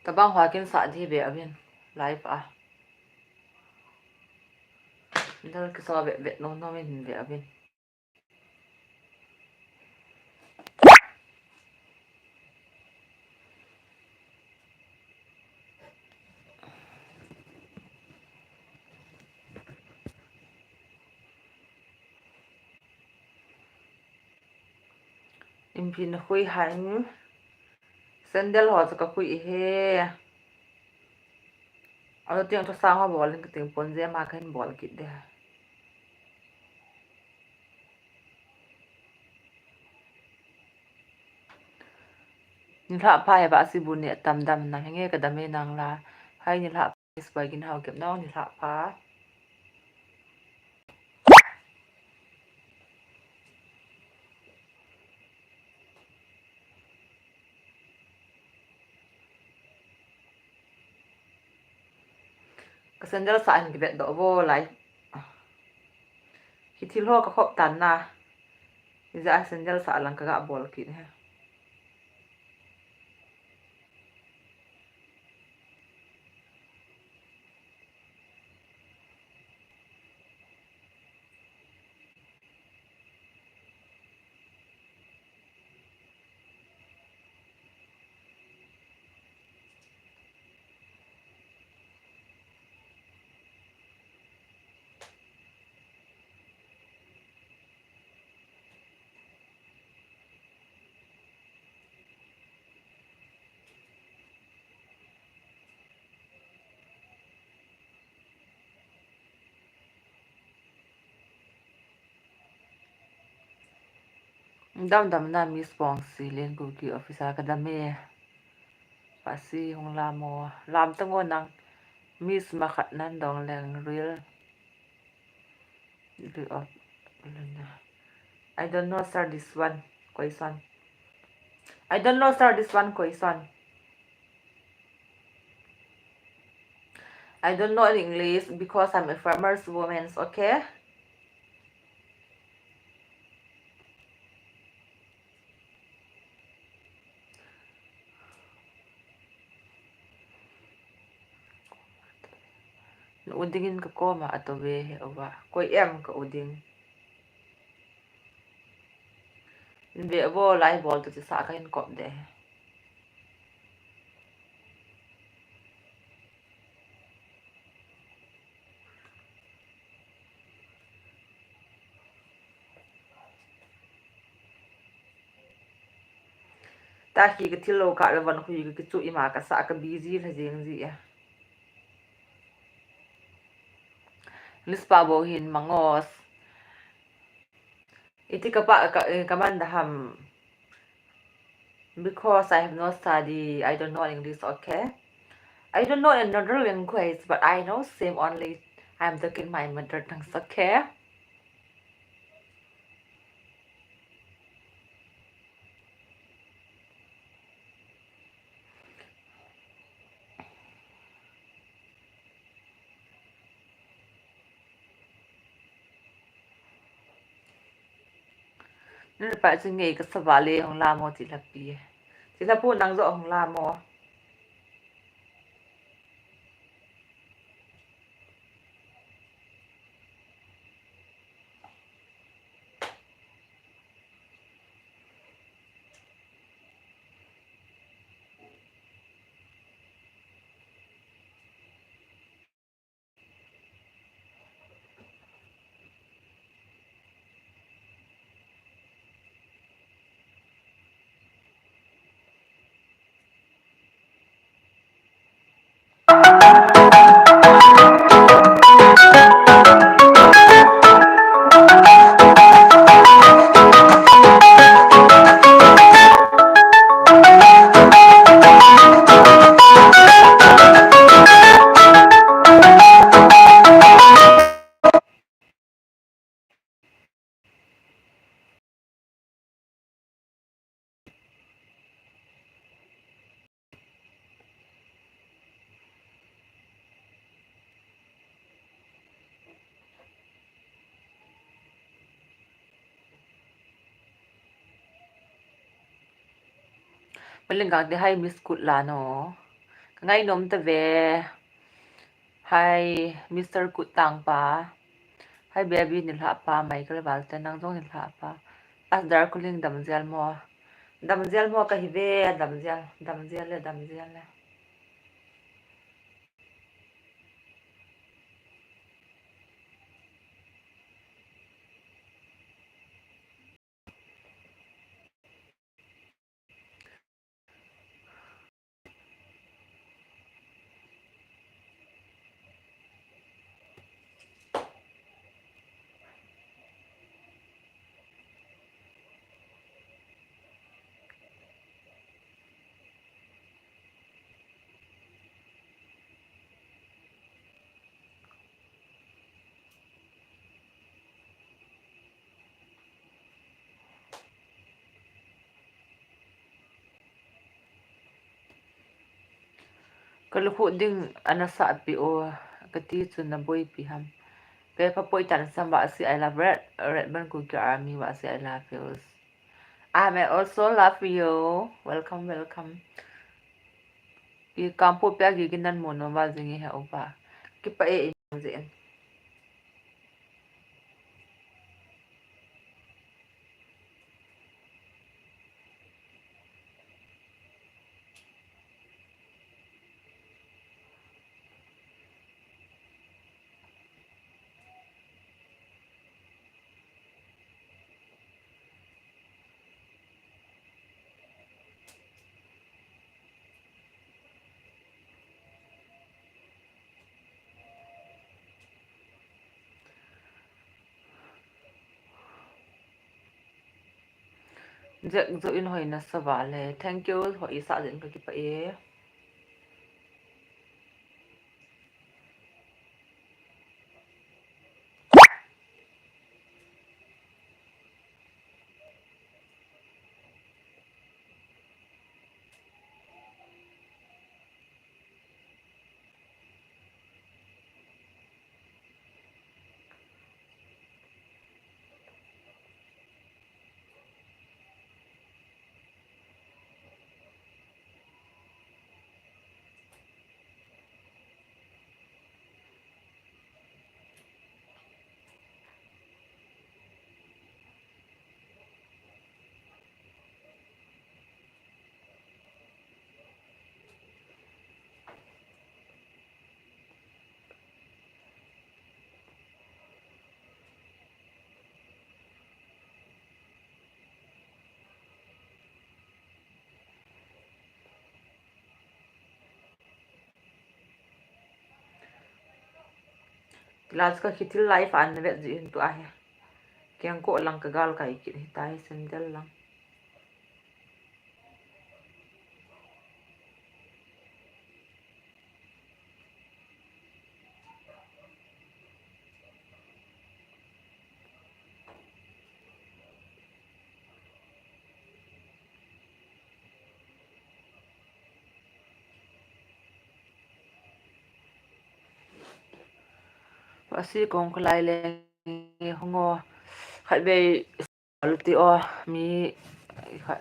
Tabang Hwakin sa di be abin live dal kisawa be no no min be abin impin hui han sandal ho ka hui he alo tiang to sang ho bol ki ting pon je ma khen bol ki de ni tha pa ba si bu ne tam dam na nge ka dame nang la hai ni tha is bai gin hau kep no ni tha pa ka sandal sa an ki be do bo lai ki thil ho ka khop tan na za sandal sa lang ka ga bol ki he dam dam na miss pong si len ku ki officer ka dame pa si hong la mo lam tango nang miss ma khat nan dong leng real of I don't know sir this one question I don't know sir this one question I don't know in English because I'm a farmer's woman okay udingin ka ko ma atobe oba koi em ka uding be bo lai bol to sa ka hin kop de ta ki ka thilo ka la van hui ka chu ima ka sa ka busy la jeng ji ya lispa bo hin mangos iti ka pa ka man da ham because I have no study I don't know English okay I don't know another language but I know same only I'm talking my mother tongue okay nên phải suy nghĩ cái sắp vale hong la mo chỉ là phụ năng rõ hong la mo mình gang de hai miss kut la no ngay nom ta ve hai Mr. Kutang pa hai baby nil ha pa mai kal bal ta nang jong nil ha pa as dar kuling dam zel mo ka hi ve dam zel le kaluhu ding anasa pi o kati chun na boy pi ham pe pa poi tan sam ba si I love red ban ku ki army ba si I love you. I also love you. Welcome. I kampo pya gi ginan mo no ba zingi ha opa. Ki pa e in zin. Jek zo in hoi na sa ba le. Thank you ho isa din ka ki pa e. Class ka kitil life an vet ji in tu a he. Kyang ko lang ka gal kai ki hitai sendel lang. Pasi kong kalai le hongo khai be luti o mi khai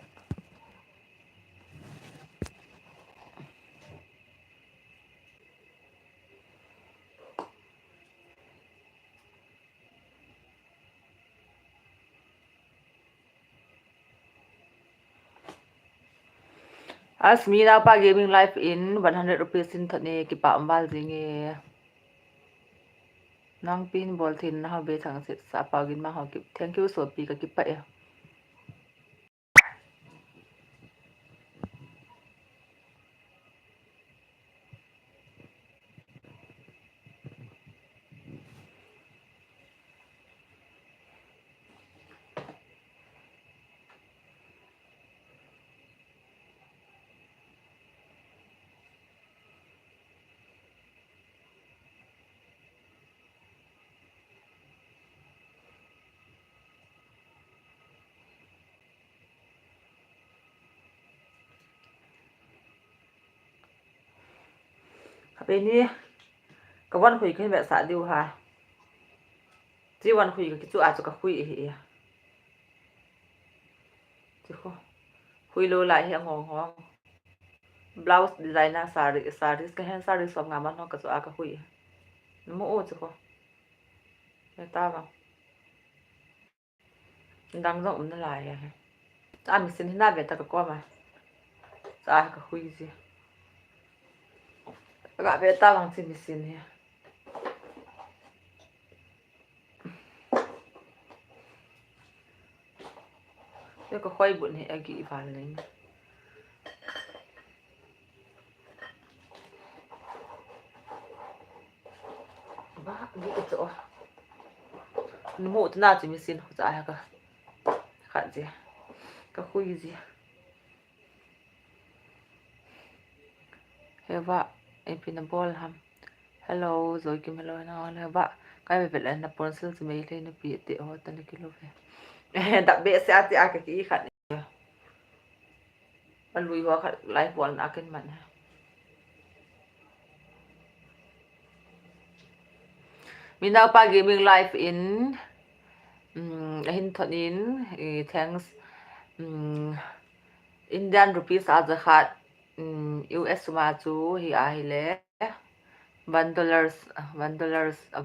as mi na pa gaming life in 100 rupees in thane ki pa ambal jinge nang pin bol thin na ha be thang sit sa pa gin ma ha ki thank you so pi ka ki pa e be ni ka wan khui khin be sa diu ha ji wan khui ka ki chu a chu ka khui e chi kho khui lo lai he ngong ngong blouse designer saris ka hen saris som ngaman no ka so aka hui mo o chu ko ta ba dang rộng nó lại à mình xin na về ta có mà ta ka hui gì ga về ta bằng xin he cái có khoai bún he agi van lên ba đi cái chỗ một na chỉ mình xin ta ka khát gì ka hui gì he va em pin ball ham hello rồi kim hello nào he va cái về lại na pencil chỉ mấy lên nó bị tệ ho tan kilo về đặc biệt sẽ ati aka ki khátมันลุยหัวไลฟ์บอลอาขึ้นมันมีนาวปาเกมมิ่งไลฟ์อินหินทนินthanks Indian rupees อาจจะขาดUS มาจูฮีอาฮิเล่$1 บ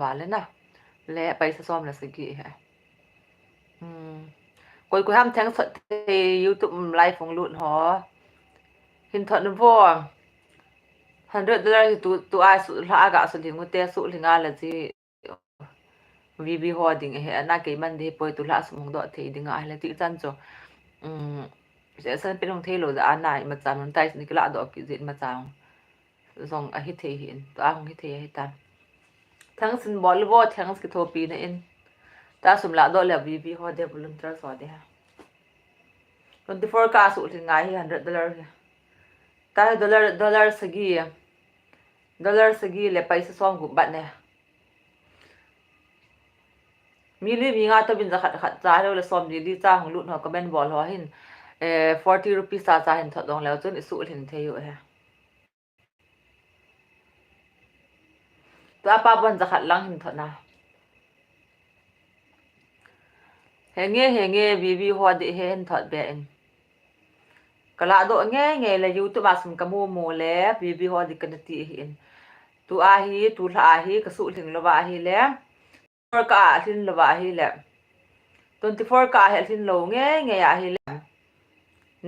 าทเลยนะและไปซ้อมแล้วสิกี้ฮะกูห้ามแทงสดใน YouTube ไลฟ์ของลุ่นหอหินทนพ่อ$100 tu ai su la aga su lingu te su linga la ji VB hoarding he na ke man de poi tu la su mong do the dinga ai la ti chan cho se san pe long the lo da anai ma chan mon tai ni kla do ki jin ma chang zong a hi the hin to a hong hi the hi tan thang sin bol bo thang ki thopi na in ta sum la do la VB ho de bulum tra so de ha 24 ka su linga hi $100 ta dollar sagi le paisa som gu bat ne mili mi nga to bin za khat cha lo le som di cha hong lut ho comment bol ho hin 40 rupees cha hin thot dong lao chun isu hin theyu he ta pa bon za khat lang hin thot na henge bibi ho de hen thot be en kala do nge la YouTube asum kamu mo le bibi ho di kanati hin tu ahi tu la ahi ka su thing lo ba hi le 24 ka thin lo ba hi le 24 ka he thin lo nge ya hi le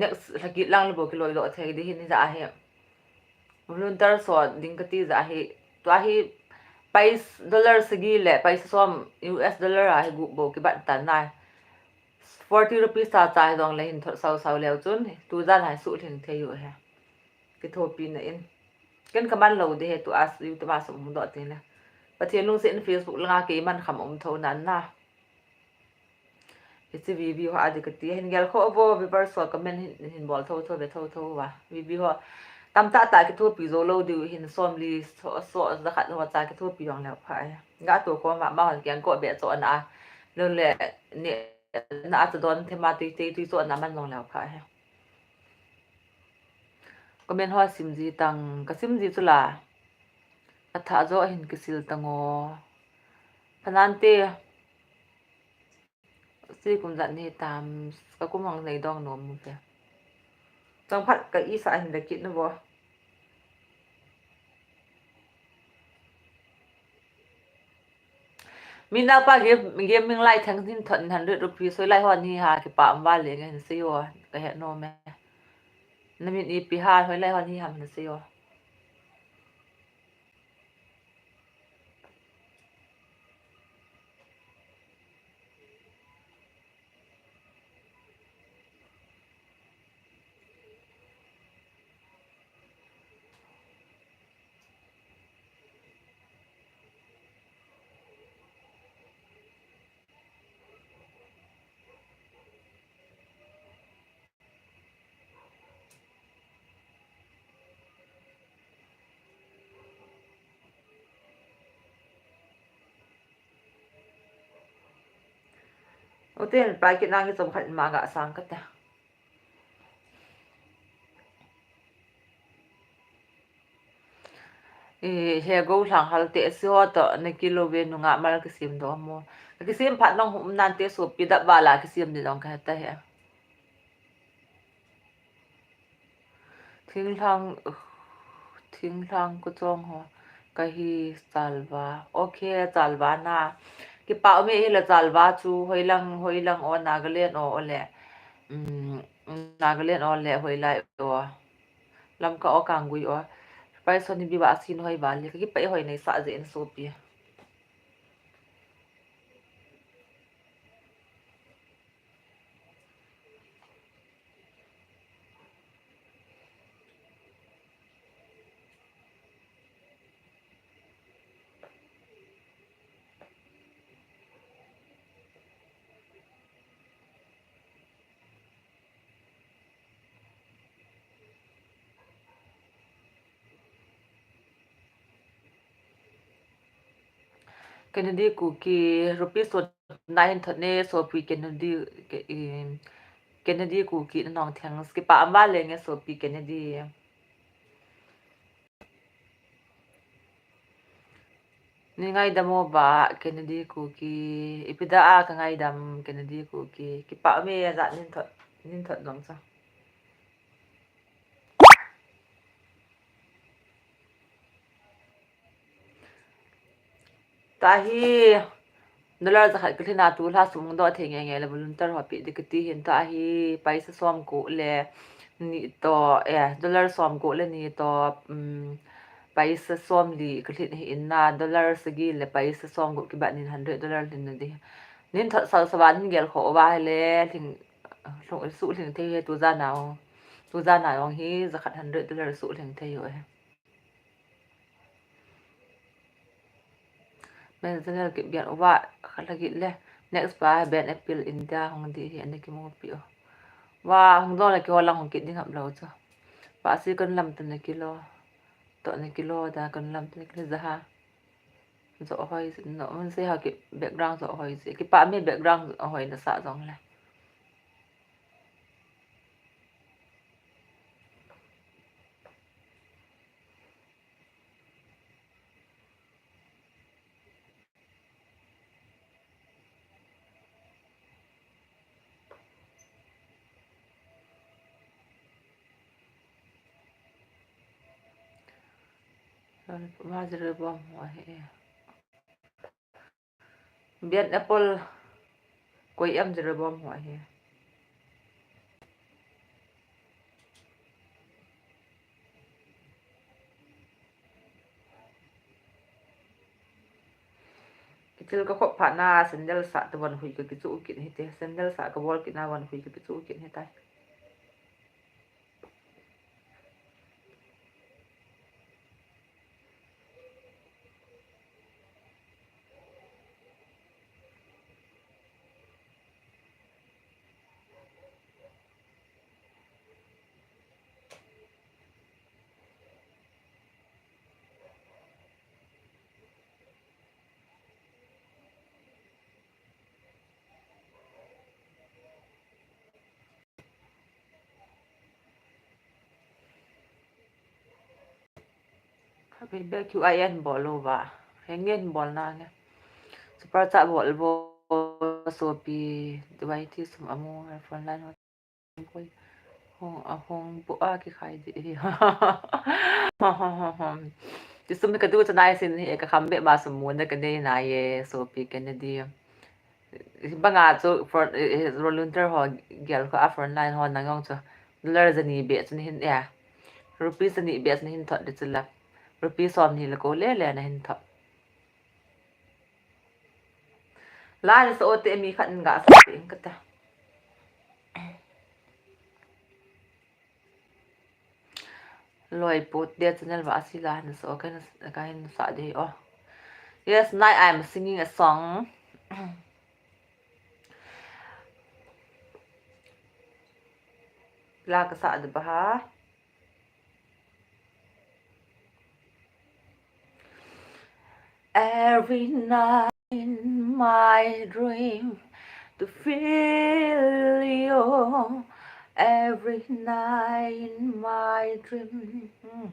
next lagi lang lo ki lo do the di hin za he volunteer so ding ka ti za hi tu ahi pais dollar sagi le pais som US dollar ahi gu bo ki ban tan na 40 rupees ta chai dong le hin sau leo chun tu zan hai su thing the yu he ki thopi na in ken kaman lo de he tu as yu tu ma som do te na pathian lung sen Facebook langa ke man kham tho nan na iti VB ho adi ka ti hin gel kho bo bi bar so comment hin bol tho be tho wa VB ho tam ta ki thopi zo lo du hin som li so za khat ho cha ki thopi yong la phai nga to ko ma hon kyang ko be so na le ne na at don themati te so na man long la phai comment ho simji tang ka simji chula atha zo hin kisil tango panante si kum zan ni tam ka kum hong nei dong nom mu pe tang phat ka i sa hin da kit no bo mina pa gaming lai thang din thon 100 rupees soi lai hon ni ha ki pa am wa le ngen se yo ka he no me na min i pi ha hoi lai hon ni ham na se yo Oten pa ki nang som khat ma ga sang ka ta he go lang hal te so to na kilo ve nu nga mal ki sim do mo ki sim phat nong hum nan te so pi da bala ki sim ni dong ka ta he Thing lang ko chong ho kahi salva okay salva na ki pa me hila salva chu hoilang o Nagaland o ole Nagaland o le hoilai o lam ka o kangui o pai so ni bi ba sin hoi ba le ki pa hoi nei sa je en so pi Kennedy ku ki rupees so 9 thot ne so pi Kennedy ku ki nong thang ski pa amba le nge so pi Kennedy ni ngai damo ba Kennedy ku ki ipida a ka ngai dam Kennedy ku ki pa me za nin thot dong sa tahi dollar za khat klina tu la sung do the nge le volunteer ho pi dikti hin ta hi paisa som ko le ni to dollar som ko le ni to paisa som li klin hi inna dollar sagi le paisa som ko ki ba nin $100 lin di nin thot sa sa ban gel kho ba le thing su thing the tu za na ong hi za khat $100 su thing the yo men zanel ki bian wa lagi le next pa ben apple india hong di hi ane ki mo pi wa hong do la ki holang hong ki ding hab lo cho pa si kon lam tan kilo to ne kilo da kon lam tan kilo za ha zo hoi no mun se ha ki background zo hoi se ki pa me background hoi na sa zong la ma zre bom wa he bian apple koi am zre bom wa he kitil ka kho pha na sandal sa to wan hui ki chu ki ni te sandal sa ka bol ki na wan hui ki chu ki ni tai Happy be ki ayan bolo ba hengen bol na ne super cha bol bo so pi duai ti sum amu phone line ko hong a hong bu a ki khai di ha ha ti sum ka du cha nai sin he ka kham be ba sum mun na ka ne na ye so pi ka ne di banga chu for volunteer ho gel ko a phone line ho na ngong chu lar zani be chun hin ya rupees ni be chun hin thot de chula rupees som ni la ko le na hin thot la so te mi khan ga sa ing ka ta loi put dia channel va asila na so kan sa de oh yes night I'm singing a song la ka sa de ba every night in my dream to feel you every night in my dream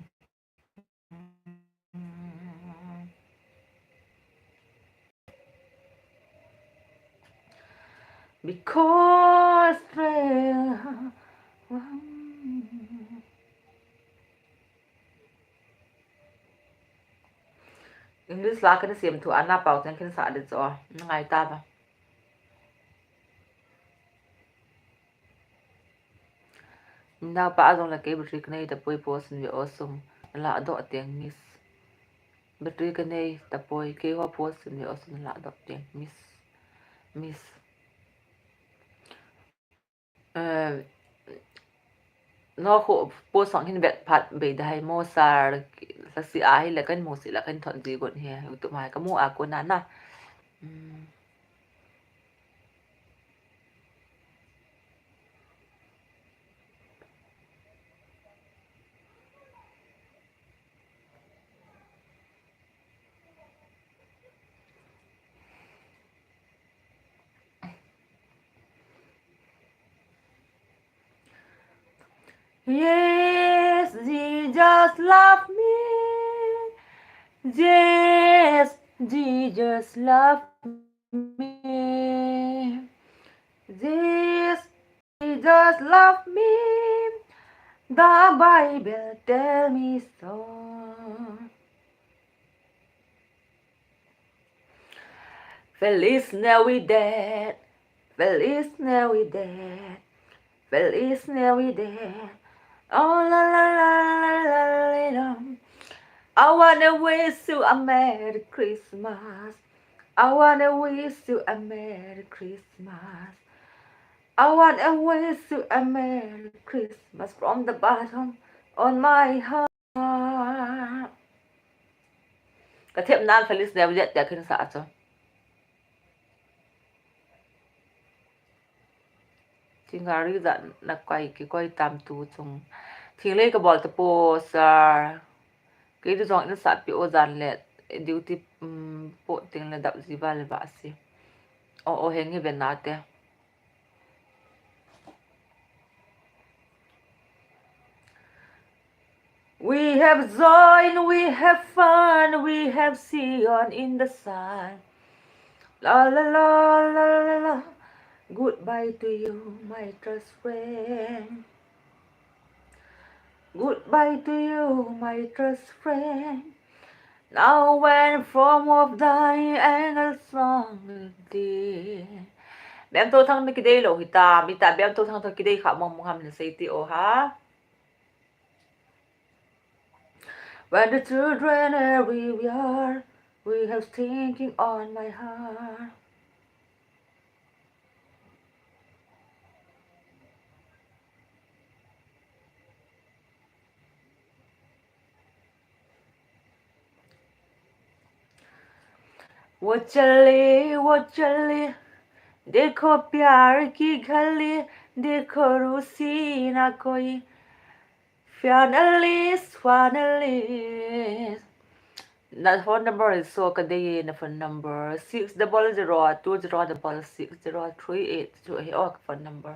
because English la kan sim thu ana pau chen kin sa de zo ngai ta ba na pa azong la ke bri knei ta poi pos ni osum la do tiang mis bri knei ta poi ke wa pos ni osum la do tiang mis nó khổ bố song hin bet pat be dai mo sar sa si ai la kan mo si la kan thon ji gon he tu mai ka mo a ko na na yes Jesus love me yes Jesus love me yes Jesus love me the Bible tell me so Feliz Navidad Feliz Navidad Feliz Navidad oh la la la la la la I wanna wish you a Merry Christmas I wanna wish you a Merry Christmas I wanna wish you a Merry Christmas from the bottom of my heart กระเทียมน้ำ Feliz Navidad แต่ขึ้นสาจ้ะจริงๆรีดันนักไก่กี่ก้อยตามตูจงทิ้งเลยก็บอกตะโปสากี่ที่จงอินสัตว์ปีโอจันเล็ดดิวที่โปะติงระดับสิบาเลยบาสิโอเฮงให้เป็นนาเตะ We have joy, we have fun, we have Sion in the sun. La la la la la la. Goodbye to you, my trust friend. Goodbye to you, my trust friend. Now when from of thy angle song thee. Bém tô thăng cái đây lộ hita, mi ta bém tô thăng thôi cái đây khả mong mong ham là say ti ô ha. When the children everywhere, we have thinking on my heart. वो चले देखो प्यार की गली देखो रूसी ना कोई finally the phone number is so kadai na phone number 60020060382 oh phone number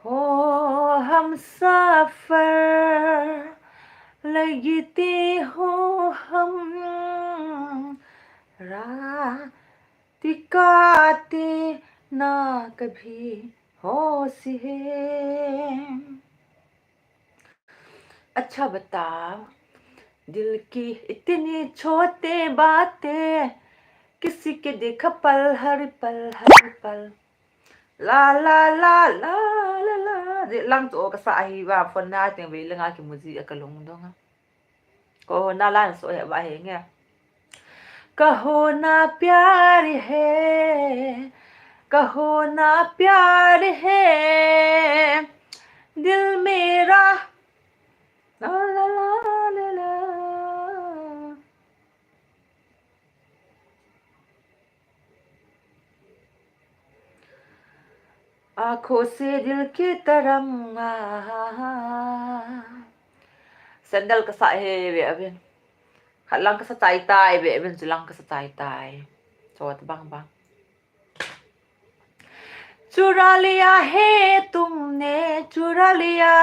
oh हम सफर लगते हो हम रात काटे ना कभी होश है अच्छा बताओ दिल की इतनी छोटे बातें किसी के देखा पल हर पल la la la la la la di lang to ka sa hi ba fon na ting bi lenga ki muzi ka long dong ko na lan so ya ba he nghe कहो ना प्यार है कहो ना प्यार है दिल मेरा la la la la la आंखों से दिल की तरंगा sandal ka sa he be abin halang ka sa tay be abin silang ka sa tay so bang चुरा लिया है तुमने चुरा लिया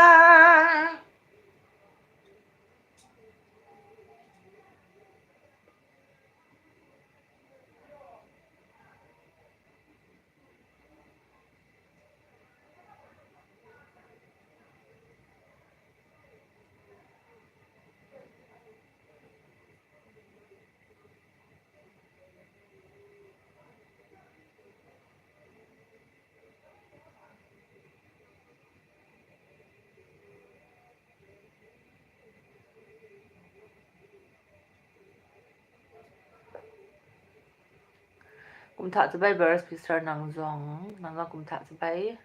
kum tha chu bai birds pisar nang zong kum tha chu bai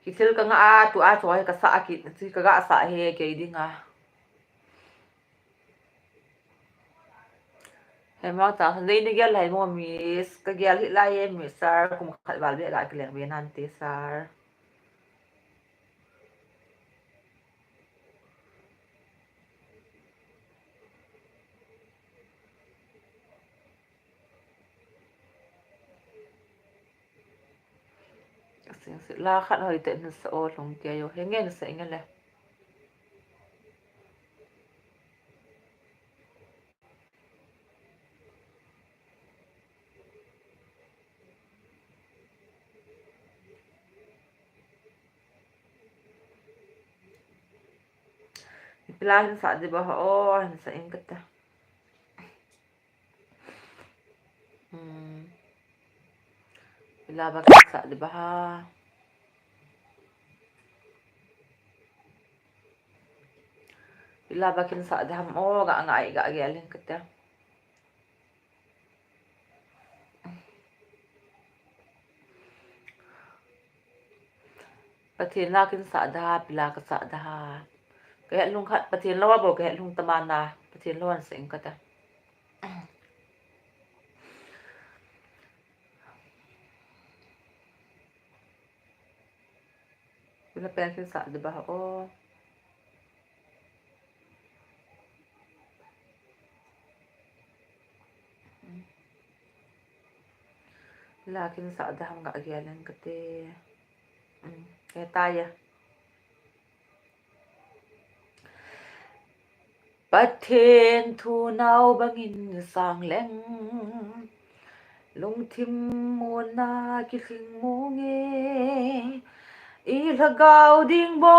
kisil ka nga a tu a choi ka sa ki chi ka ga sa he ke dinga he ma ta nei ni gel lai mo mis ka gel hi lai mi sar kum khat bal be ga kleng be nan te sar sing si la khat hoi te na sa o long ke yo he nge na sa nge le Pilahin sa di ba o sa ingat ta Pila ba sa di ba ha Pila ba kin sa di ham o ga ngai ga gelin kata Patin la kin sa da pila ka sa da kaya lung khat patin lawa bo kaya lung tamana patin lawan sa ingat ta Pila pa kin sa di ba o Lakin sa da ham ga gelin kate kaya taya Pathen thu nau bangin sang leng lung thim mo na ki thing mo nge ilagao ding bo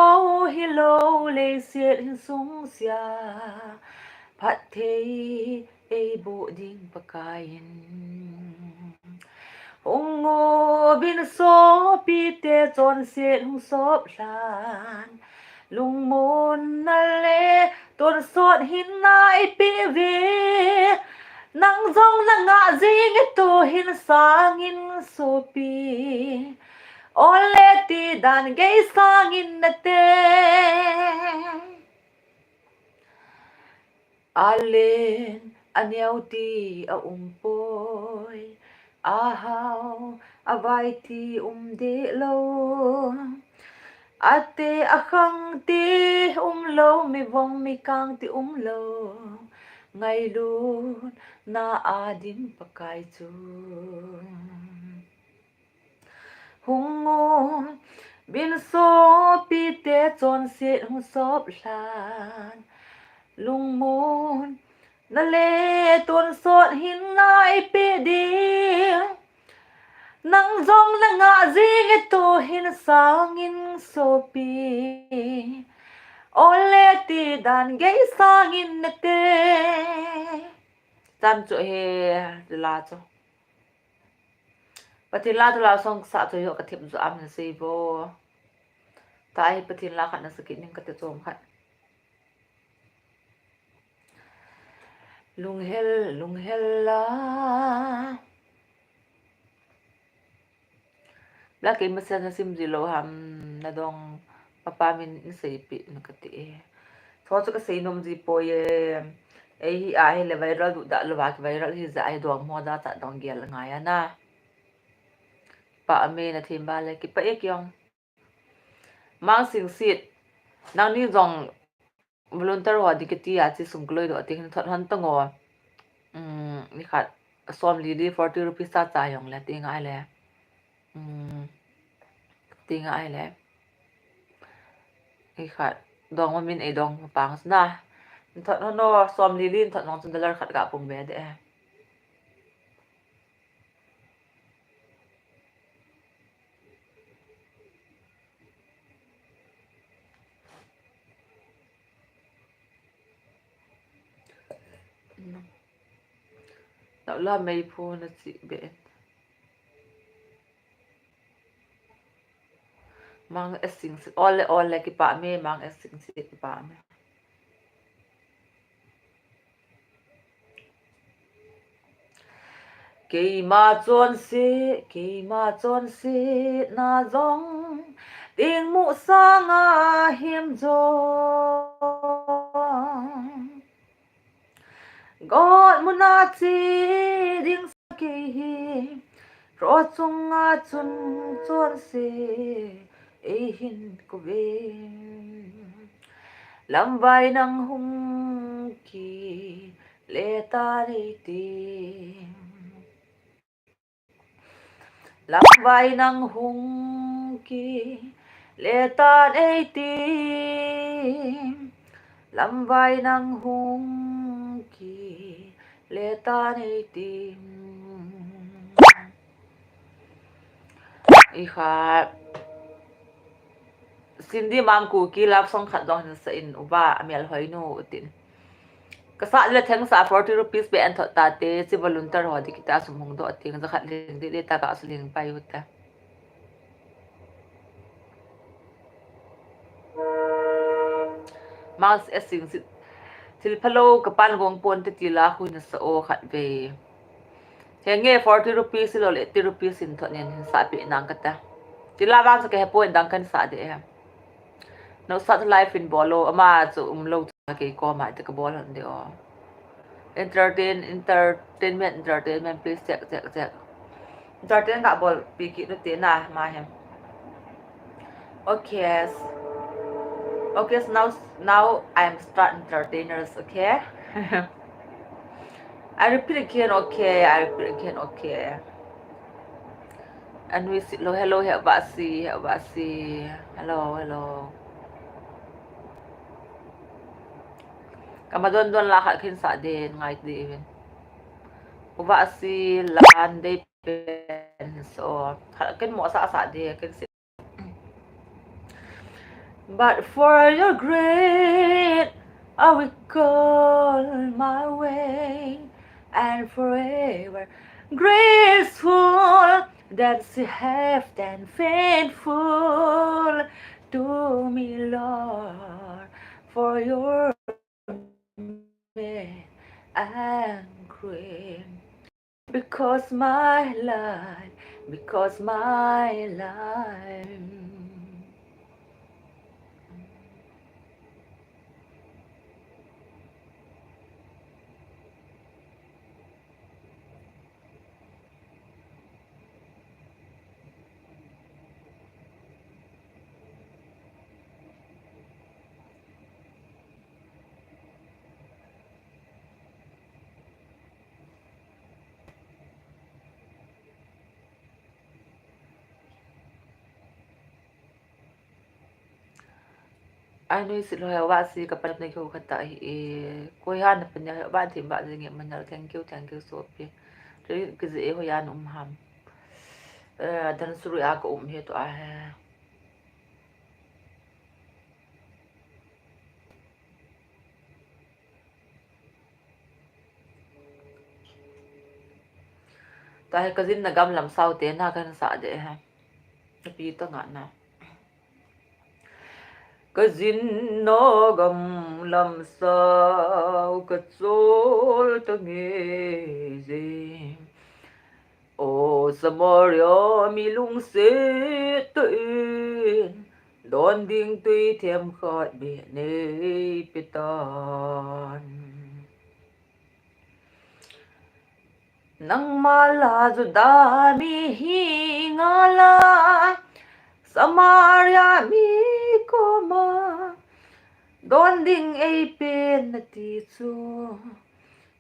hilo le siet hin sung sia Pathe e bo ding pakayin Ongo bin so pi te chon siet hung sop lan lung mon na le ton sot hin nai pi ve nang zong na nga jing to hin sangin so pi ole ti dan ge sangin na te Alen anyau ti a umpoi ahau avai ti de lo Ate akhang ti lo mi vong mi kang ti lo Ngay luôn na adin pakai chu Hung ngon bin so pi te chon sit hung sop lan Lung mon na le tuan sot hin nai pi ding Nang zong na nga zing ito hin sangin sopi Ole ti dan gay sangin na te Tam cho he la cho Patin la to la song sa to yo ka tip zo am na si bo Tai patin la khat na sakit ning ka te chom khat Lung hel la Laki masa na sim zilo ham na dong papamin in say pi nakati so ka say nom zi po ye hi ai le viral du da lo ba viral hi za ai dong mo da ta dong gel nga ya na pa ame na thim ba le ki pa ek yong mang sing sit nang ni dong volunteer wa diketi ya chi sung kloi do ting thot han tango ni khat som li di 40 rupees ta cha yong le ting ai le ting ai le i khat dong ma min e dong pang na thot no som li lin thot nong chun dollar khat ga pum be de la mai phu na chi be mang esing si ole ki pa me mang esing si ki pa me ke ma chon si na zong ting mu sang a him zong God muna chi ding sa ke hi ro chung a chun chon si e hin ko ve lam vai nang hung ki le ta ri ti lam vai nang hung ki le ta ei ti lam vai nang hung ki le ta ei ti i kha Cindy mam ku ki lap song khat dong sa in uba amel hoi no tin kasa le theng sa 40 rupees be an thot ta te chi volunteer ho di kita sum hong do ting za khat ling de ta ka asling pa yu ta mas esing til phalo ka pan gong pon te ti la khu na sa o khat ve henge 40 rupees lo le 80 rupees in thot nen sa pi nang ka ta ti la bang sa ke po dang kan sa de ha no sat life in bolo ama chu lo ke ko ma te ka bol han de o entertainment please check entertain ka bol pi ki no te na ma hem okay so now I am start entertainers okay I repeat again okay and we sit lo hello ba si hello kamadon don la kha khin sa den ngai di even uba si lan de pen so kan mo sa de kan si but for your great I will call my way and forever graceful that's have and faithful to me Lord for your and great because my life ano yung silo wa si kapalit na ko kata ko yan pa niya ba di ba di man thank you Sophie jadi kasi ho yan umham dan suruh ako heto dahil kasi nagam lam sao te na kan sa de ha napito nga na kazin no gam lam sao ka chol tangi zim o samorio milung se tin don ding tui thêm khot be nei pitan nang mala ju da mi hi ngala Samaria mi koma don ding ei pen na ti chu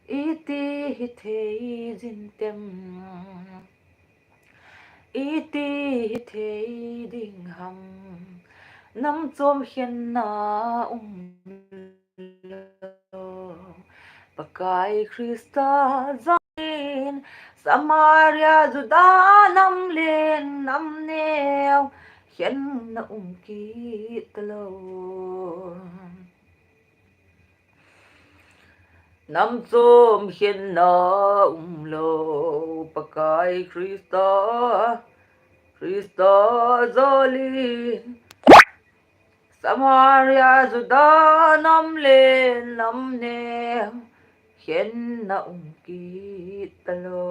iti hithei jintem iti hithei ding ham nam chom hian na pakai Krista zain Samaria juda nam len nam neo hian na ki talo nam chom hian na lo pakai Krista zolin Samaria juda nam le nam ne hiền na ki talo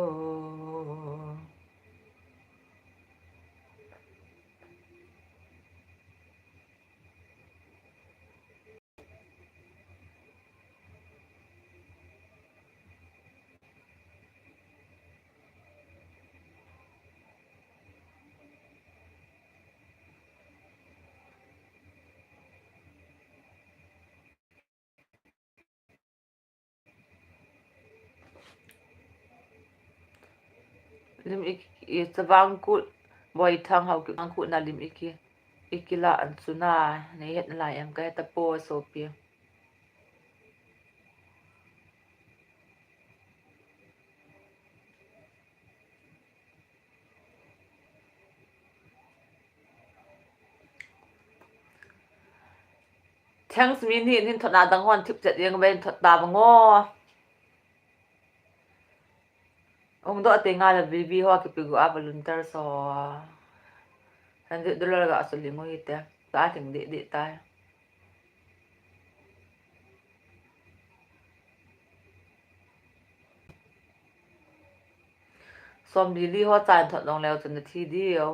lim ik cawang kut boy thang hau ki ang kut na lim ikila an suna ne het lai em ka ta po so pi thanks mi ni nin thot na dang hon thip chet yeng ben thot ta bango ong do te nga la bibi ho ki pigu a volunteer so $100 ga asuli mo ite ta ting di ta som li li ho chan thot long leo chun thi dio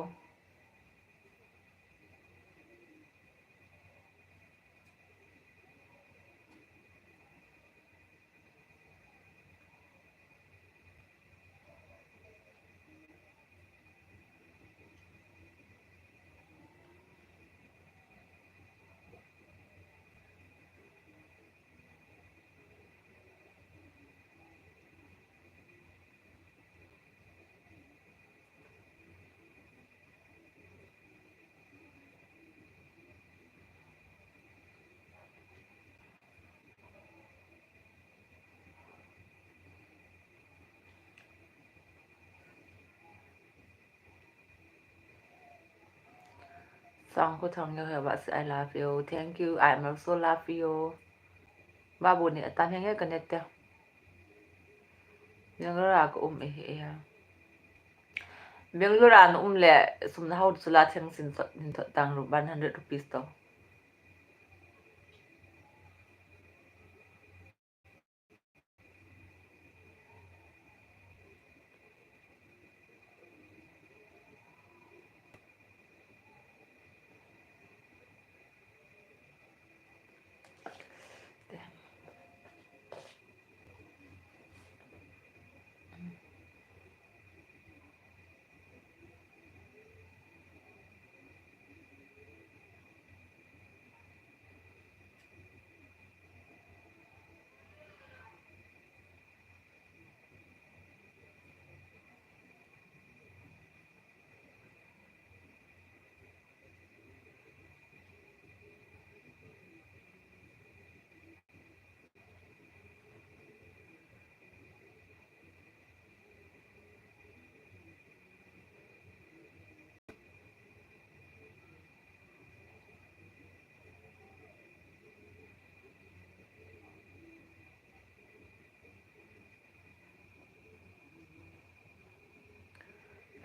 Song ko thong yo ba I love you. Thank you. I also love you. Ba bu ni tan henge connect ya. Yang ra ko e ya. Beng lu ran le sum na hau sula thang sin tang ru 100 rupees to.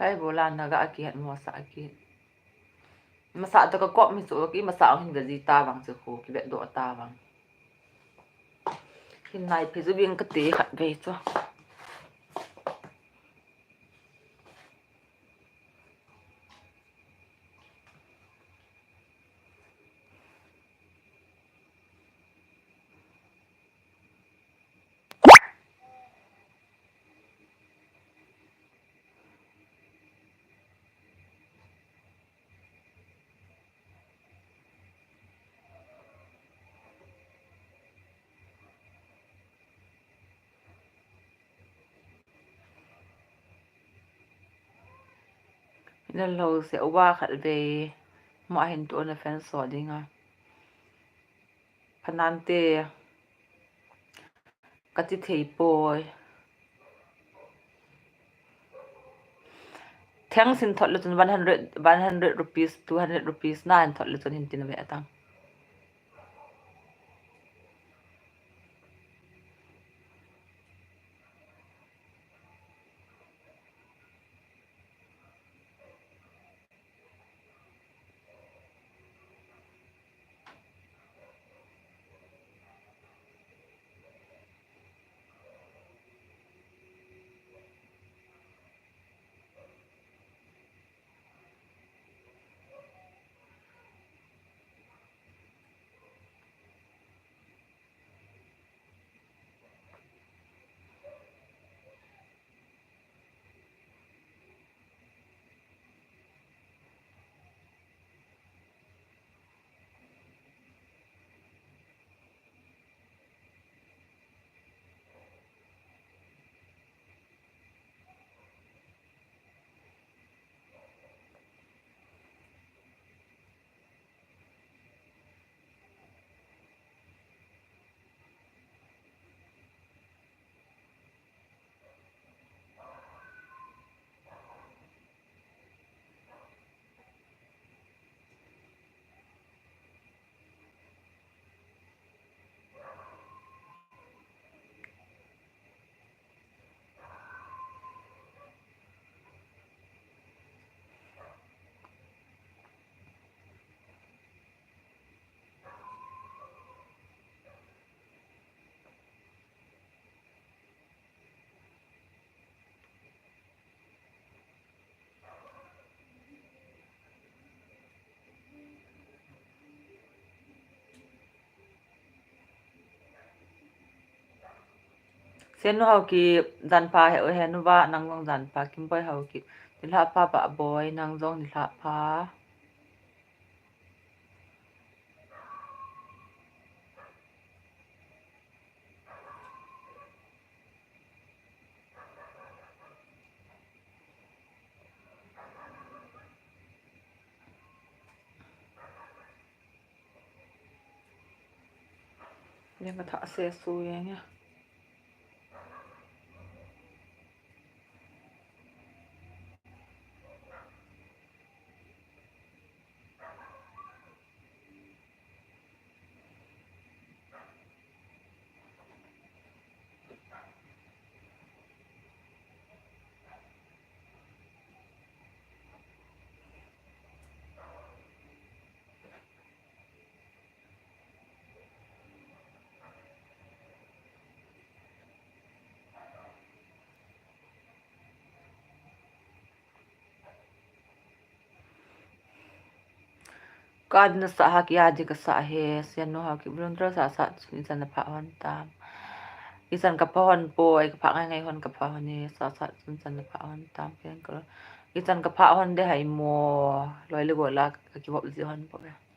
Ai bolan na ga akiat mo sa akit. Masa to ka kop mi su ki masa ang hinga ji ta bang chu ko ki be do ta bang. Hin nai phe zu bing ka te khat ve chu. Nên lâu sẽ qua khát về mọi hình tố là fan sổ đi nga. Panante kati thei boy. Thang sin thot lutun 100 rupees 200 rupees na an thot lutun hintin ve atang. Seno hau ki dan pa he o henu ba nang long dan pa kim boy hau ki nilha pa ba boy nang zong nilha paเนี่ยมาถาเสซูยังเนี่ยก็นสหกิยาจิกษาเฮสยันโนหากิบรุนตรสาสะอิสันพะวันตามอิสันกับพะวันป่วยกับพะไงฮอนกับพะวันนี้สาสะอิสันพะวันตามเพียงก็อิสันกับพะวันได้ให้มัวลอยเลยบ่ละกิบสิฮอนบ่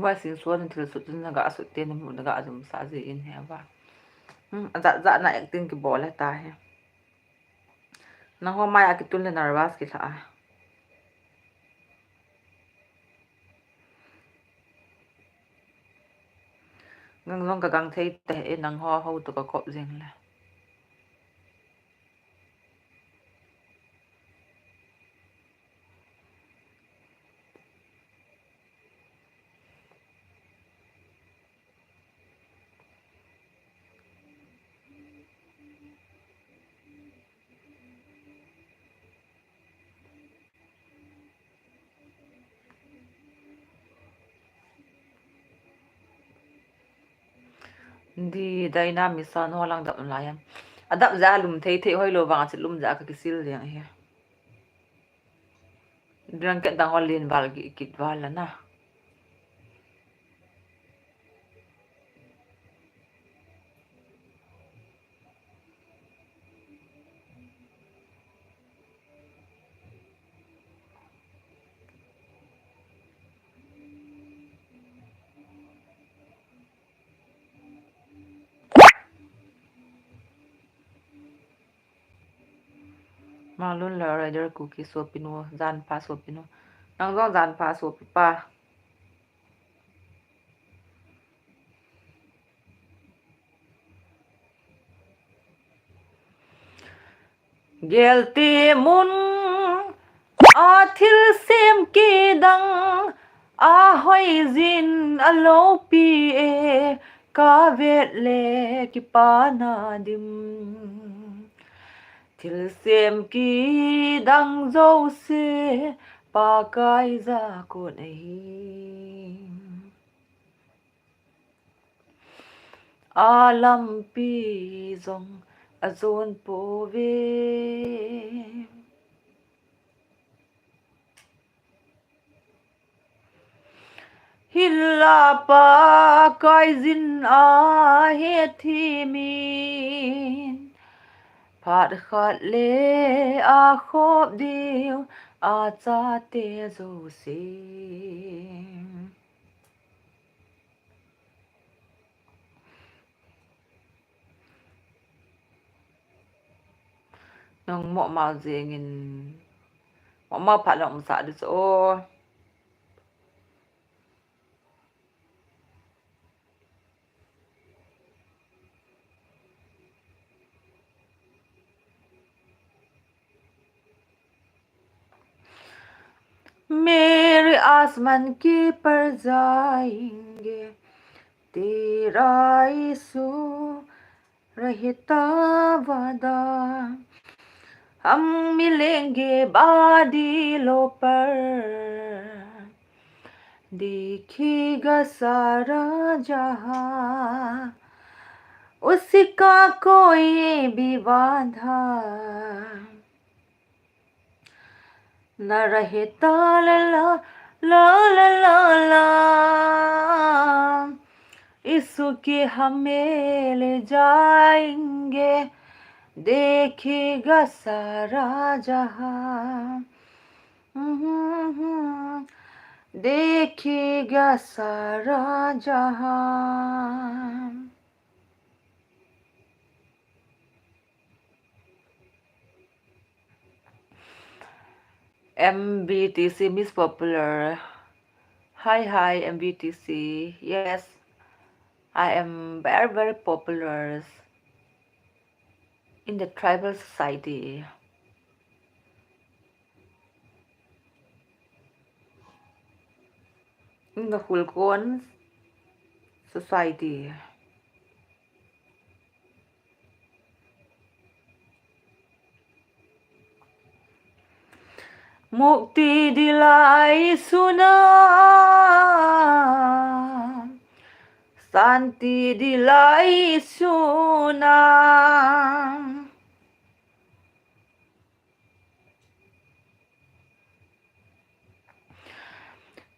ว่าสินส่วนที่สุดนั่นก็สุดเต็มหมดแล้วก็อาจจะมาสาจีอินเฮว่าจะน่าอยากติ้งกี่บอลแล้วตายนั่งว่าไม่อยากตุนเลยนารวาสกี่ท่างั้นลองกับกังเทยแต่นั่งห่อเขาตัวก็กบจริงเลยดีได้น่ามิสานหัวลังดับอะไรยันอันดับจะลุมเทยห้อยโลบางอาจจะลุมจะก็กิสิลเลียงเฮียเรื่องกันดังว่าเรียนบาลกิดวาลแล้วนะ Malun la rider cookie so pinu zan pa so pinu nang zong zan pa so pa gelti mun a thil sem ki dang a hoi zin a lo pi e ka vet le ki pa na dim thil sem ki dang zo se pa kai za ko nei alam pi zong azon po ve hilla pa kai zin a he thi min Phạt khát lê a khốp điêu a cha tê dù sim nong mo mau zingin mo mau phat long sa dis o मेरे आसमान की पर जाएंगे तेरा यीशु रहता वादा हम मिलेंगे बादलों पर देखेगा सारा जहां उसका कोई भी वादा न रहता ला ला ला ला ला ला यीशु के हमें ले जाएंगे देखेगा सारा जहां देखेगा सारा जहां MBTC Miss Popular. Hi MBTC. Yes, I am very popular in the tribal society. In the Hulkon society. Mukti dilai suna Santi dilai suna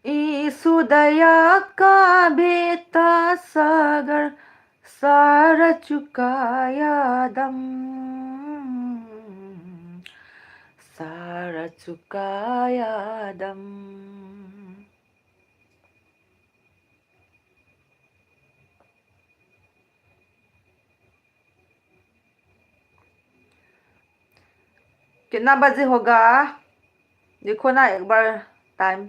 यीशु दया का बेटा सागर सारा चुकाया दम सारा चुकाया दम कितना बजे होगा देखो ना एक बार time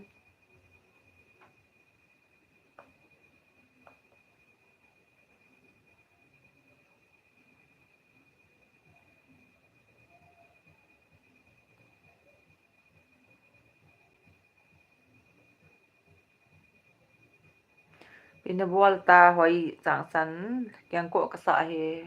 Pinabualta hoy changsan kyang ko kasa he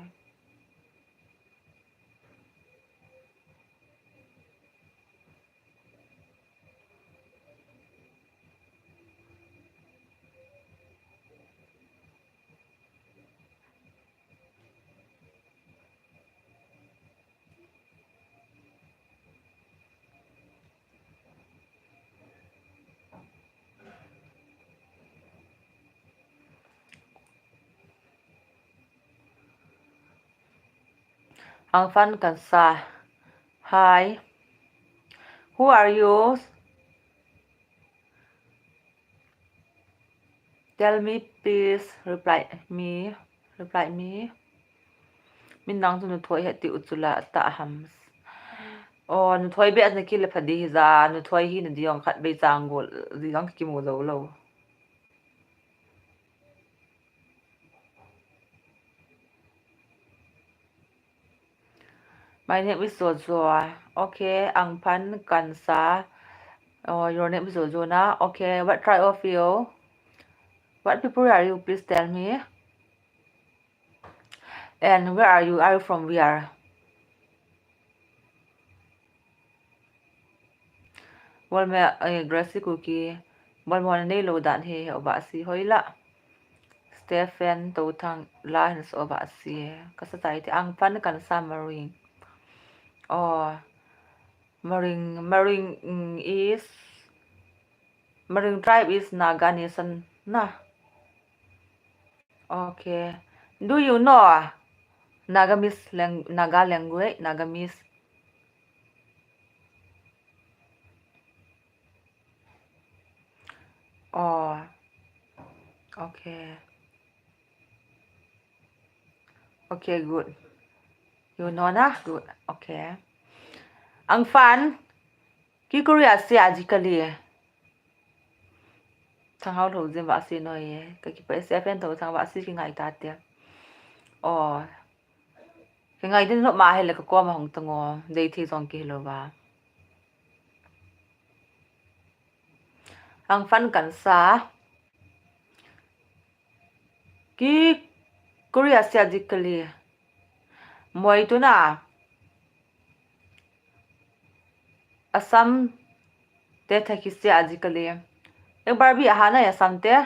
ang fan kansa. Hi, who are you? Tell me please. Reply me. Minang tu nuthoi heti utsula ta hams. Oh, nuthoi be as nakil phadi za nuthoi hi nadiong khat be changol diong ki mo lo. My name is Jojo. Okay, ang pan kansa. Oh, your name is Jojo na. Okay, what tribe of you? What people are you? Please tell me. And where are you? Are you from where? Wal me grassy cookie. Wal mo na lo dan he oba si hoila. Stephen to thang lines oba si kasatay ti ang pan kansa maring. Oh, maring is Maring tribe is Naga na. Okay. Do you know Naga language, Nagamese. Oh, okay. Okay, good. You know na? Good. Okay. Ang fan, ki Korea siya ajikali. Thang hao thou zin ba si no ye. Ka ki pa SFN thou thang ba si ki ngai ta tia. Oh. Ki ngai din no ma hele ka ko ma hong tango. Dei thi song ki lo ba. Ang fan kan sa ki Korea siya ajikali. Moi tu na. Assam te thaki siya ajikali. Ek bar bi ahana ya Assam te.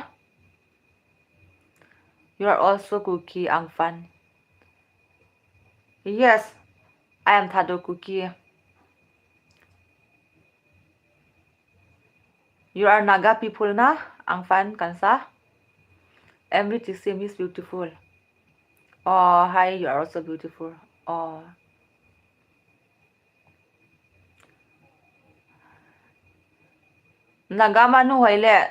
You are also cookie ang fan. Yes, I am Thado cookie. You are Naga people na? Ang fan kansa? MBTC is beautiful. Oh, hi, you are also beautiful. Oh. Naga manu hoile